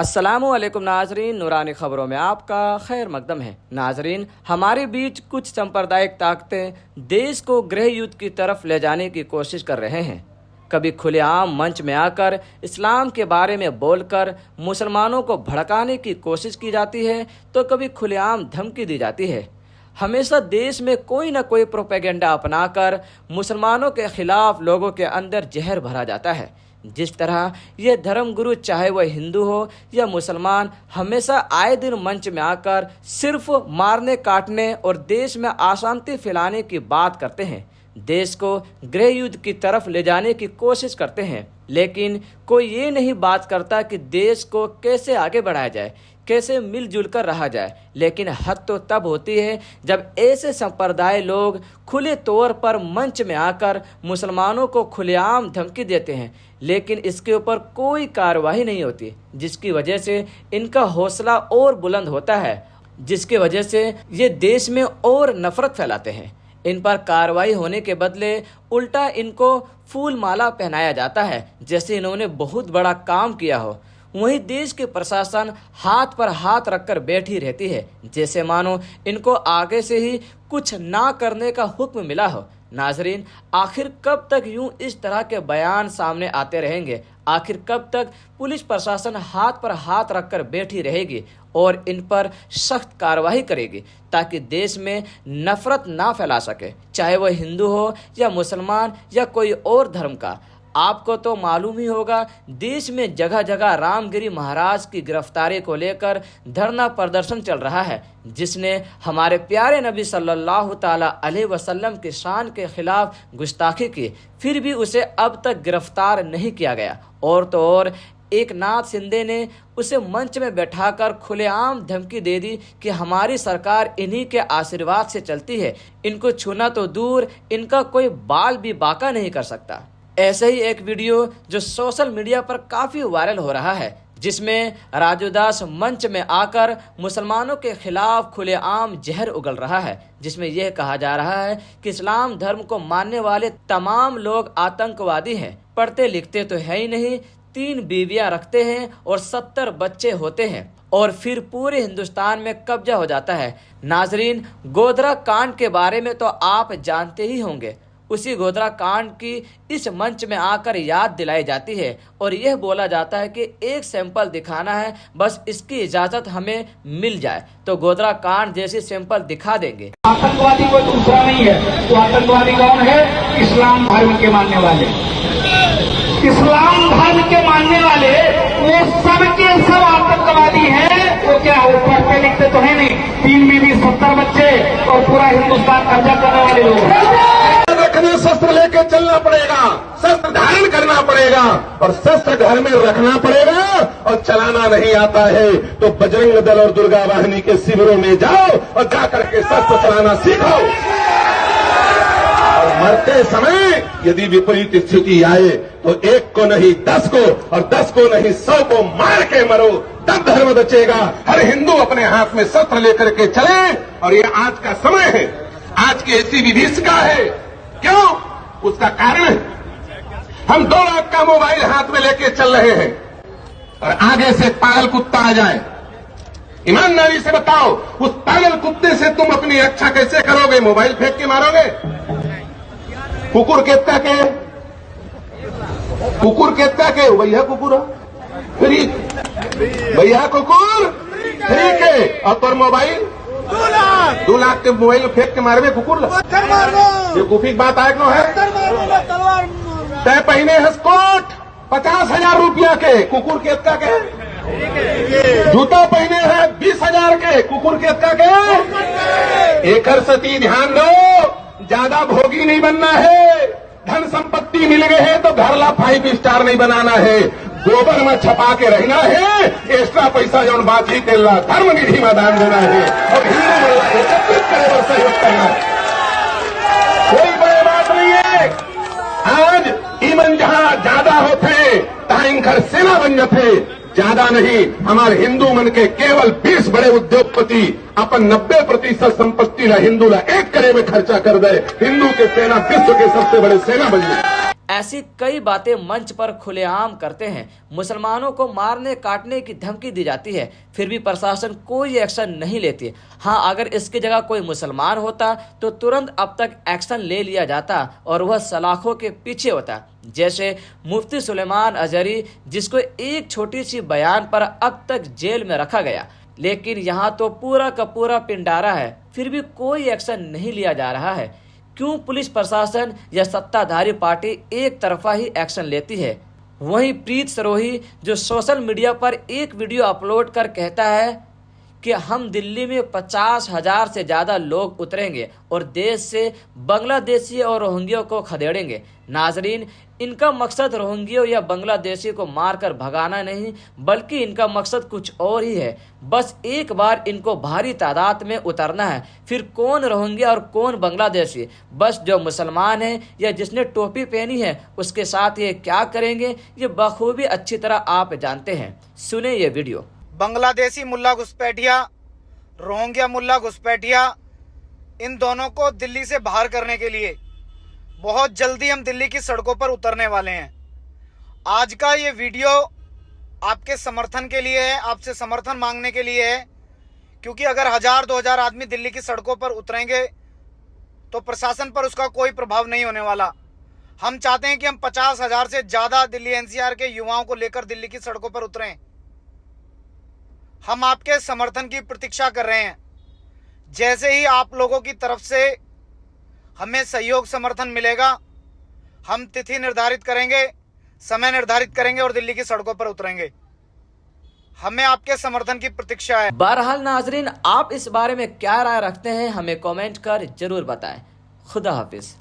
अस्सलामुअलैकुम नाजरीन, नूरानी खबरों में आपका खैर मकदम है। नाजरीन, हमारे बीच कुछ सांप्रदायिक ताकतें देश को गृह युद्ध की तरफ ले जाने की कोशिश कर रहे हैं। कभी खुलेआम मंच में आकर इस्लाम के बारे में बोलकर मुसलमानों को भड़काने की कोशिश की जाती है, तो कभी खुलेआम धमकी दी जाती है। हमेशा देश में कोई न कोई प्रोपेगेंडा अपनाकर मुसलमानों के खिलाफ लोगों के अंदर जहर भरा जाता है। जिस तरह ये धर्मगुरु, चाहे वह हिंदू हो या मुसलमान, हमेशा आए दिन मंच में आकर सिर्फ मारने काटने और देश में अशांति फैलाने की बात करते हैं, देश को गृह युद्ध की तरफ ले जाने की कोशिश करते हैं। लेकिन कोई ये नहीं बात करता कि देश को कैसे आगे बढ़ाया जाए, कैसे मिलजुल कर रहा जाए। लेकिन हद तो तब होती है जब ऐसे संप्रदाय लोग खुले तौर पर मंच में आकर मुसलमानों को खुलेआम धमकी देते हैं, लेकिन इसके ऊपर कोई कार्रवाई नहीं होती, जिसकी वजह से इनका हौसला और बुलंद होता है, जिसकी वजह से ये देश में और नफरत फैलाते हैं। इन पर कार्रवाई होने के बदले उल्टा इनको फूल माला पहनाया जाता है, जैसे इन्होंने बहुत बड़ा काम किया हो। वहीं देश के प्रशासन हाथ पर हाथ रखकर बैठी रहती है, जैसे मानो इनको आगे से ही कुछ ना करने का हुक्म मिला हो। नाजरीन, आखिर कब तक यूं इस तरह के बयान सामने आते रहेंगे? आखिर कब तक पुलिस प्रशासन हाथ पर हाथ रखकर बैठी रहेगी और इन पर सख्त कार्रवाई करेगी, ताकि देश में नफरत ना फैला सके, चाहे वह हिंदू हो या मुसलमान या कोई और धर्म का। आपको तो मालूम ही होगा, देश में जगह जगह रामगिरी महाराज की गिरफ्तारी को लेकर धरना प्रदर्शन चल रहा है, जिसने हमारे प्यारे नबी सल्लल्लाहु ताला अलैहि वसल्लम की शान के खिलाफ गुस्ताखी की, फिर भी उसे अब तक गिरफ्तार नहीं किया गया। और तो और एकनाथ शिंदे ने उसे मंच में बैठाकर खुलेआम धमकी दे दी कि हमारी सरकार इन्हीं के आशीर्वाद से चलती है, इनको छूना तो दूर, इनका कोई बाल भी बाका नहीं कर सकता। ऐसे ही एक वीडियो जो सोशल मीडिया पर काफ़ी वायरल हो रहा है, जिसमें राजू दास मंच में आकर मुसलमानों के खिलाफ खुलेआम जहर उगल रहा है, जिसमें यह कहा जा रहा है कि इस्लाम धर्म को मानने वाले तमाम लोग आतंकवादी हैं, पढ़ते लिखते तो है ही नहीं, 3 बीवियां रखते हैं और 70 बच्चे होते हैं, और फिर पूरे हिंदुस्तान में कब्जा हो जाता है। नाजरीन, गोधरा कांड के बारे में तो आप जानते ही होंगे। उसी गोधरा कांड की इस मंच में आकर याद दिलाई जाती है और यह बोला जाता है कि एक सैंपल दिखाना है, बस इसकी इजाजत हमें मिल जाए तो गोधरा कांड जैसी सैंपल दिखा देंगे। आतंकवादी कोई दूसरा नहीं है, तो आतंकवादी कौन है? इस्लाम धर्म के मानने वाले। इस्लाम धर्म के मानने वाले वो सब के सब आतंकवादी हैं। वो क्या, वो पढ़ते लिखते तो है नहीं, 3 बीवी 70 बच्चे और पूरा हिंदुस्तान कब्जा करने वाले लोग। रखने शस्त्र लेके चलना पड़ेगा, शस्त्र धारण करना पड़ेगा और शस्त्र घर में रखना पड़ेगा। और चलाना नहीं आता है तो बजरंग दल और दुर्गा वाहिनी के शिविरों में जाओ और जाकर के शस्त्र चलाना सीखो। और मरते समय यदि विपरीत स्थिति आए तो 1 को नहीं 10 को और 10 को नहीं 100 को मार के मरो, तब धर्म बचेगा। हर हिंदू अपने हाथ में शस्त्र लेकर के चले। और ये आज का समय है, आज की ऐसी विभीषिका है। क्यों? उसका कारण हम 2 लाख का मोबाइल हाथ में लेके चल रहे हैं और आगे से पागल कुत्ता आ जाए। ईमानदारी से बताओ, उस पागल कुत्ते से तुम अपनी रक्षा कैसे करोगे? मोबाइल फेंक के मारोगे? कुकुर केता के, कुकुर केता के भैया कुकुर फ्री, भैया कुकुर फ्री के, और पर मोबाइल 2 लाख के मोबाइल फेंक के मारवे कुकुर। ये कुफी बात आए क्यों है? तय पहने हस्कोट 50,000 रुपया के, कुकुर केतका के। जूता पहने हैं 20,000 के, कुकुर केतका के। एक सती ध्यान दो, ज्यादा भोगी नहीं बनना है। धन संपत्ति मिल गए है तो घर ला 5 स्टार नहीं बनाना है, गोबर में छपा के रहना है। एक्स्ट्रा पैसा जो बाजी के ला धर्म निधि में दान देना है और हिंदू को एकत्रित करे और सहयोग करना है। कोई बड़ी बात नहीं है। आज ईमन जहां ज्यादा होते तहां घर सेना बन जाते। ज्यादा नहीं, हमारे हिंदू मन के केवल 20 बड़े उद्योगपति अपन 90% संपत्ति ला हिंदू ला 1 करे में खर्चा कर दे, हिंदू के सेना विश्व के सबसे बड़े सेना बन जाए। ऐसी कई बातें मंच पर खुलेआम करते हैं। मुसलमानों को मारने काटने की धमकी दी जाती है, फिर भी प्रशासन कोई एक्शन नहीं लेती। हाँ, अगर इसकी जगह कोई मुसलमान होता तो तुरंत अब तक एक्शन ले लिया जाता और वह सलाखों के पीछे होता। जैसे मुफ्ती सुलेमान अजहरी, जिसको एक छोटी सी बयान पर अब तक जेल में रखा गया, लेकिन यहाँ तो पूरा का पूरा पिंडारा है, फिर भी कोई एक्शन नहीं लिया जा रहा है। क्यों पुलिस प्रशासन या सत्ताधारी पार्टी एक तरफा ही एक्शन लेती है? वहीं प्रीत सरोही, जो सोशल मीडिया पर एक वीडियो अपलोड कर कहता है कि हम दिल्ली में 50,000 से ज़्यादा लोग उतरेंगे और देश से बांग्लादेशी और रोहिंग्यों को खदेड़ेंगे। नाजरीन, इनका मकसद रोहिंग्यों या बांग्लादेशी को मारकर भगाना नहीं, बल्कि इनका मकसद कुछ और ही है। बस एक बार इनको भारी तादाद में उतरना है, फिर कौन रोहिंग्या और कौन बांग्लादेशी, बस जो मुसलमान है या जिसने टोपी पहनी है उसके साथ ये क्या करेंगे, ये बखूबी अच्छी तरह आप जानते हैं। सुने ये वीडियो। बांग्लादेशी मुल्ला घुसपैठिया, रोहिंग्या मुल्ला घुसपैठिया, इन दोनों को दिल्ली से बाहर करने के लिए बहुत जल्दी हम दिल्ली की सड़कों पर उतरने वाले हैं। आज का ये वीडियो आपके समर्थन के लिए है, आपसे समर्थन मांगने के लिए है, क्योंकि अगर 1000-2000 आदमी दिल्ली की सड़कों पर उतरेंगे तो प्रशासन पर उसका कोई प्रभाव नहीं होने वाला। हम चाहते हैं कि हम 50,000 से ज़्यादा दिल्ली एनसीआर के युवाओं को लेकर दिल्ली की सड़कों पर उतरें। हम आपके समर्थन की प्रतीक्षा कर रहे हैं। जैसे ही आप लोगों की तरफ से हमें सहयोग समर्थन मिलेगा, हम तिथि निर्धारित करेंगे, समय निर्धारित करेंगे और दिल्ली की सड़कों पर उतरेंगे। हमें आपके समर्थन की प्रतीक्षा है। बहरहाल नाजरीन, आप इस बारे में क्या राय रखते हैं, हमें कमेंट कर जरूर बताएं। खुदा हाफिज।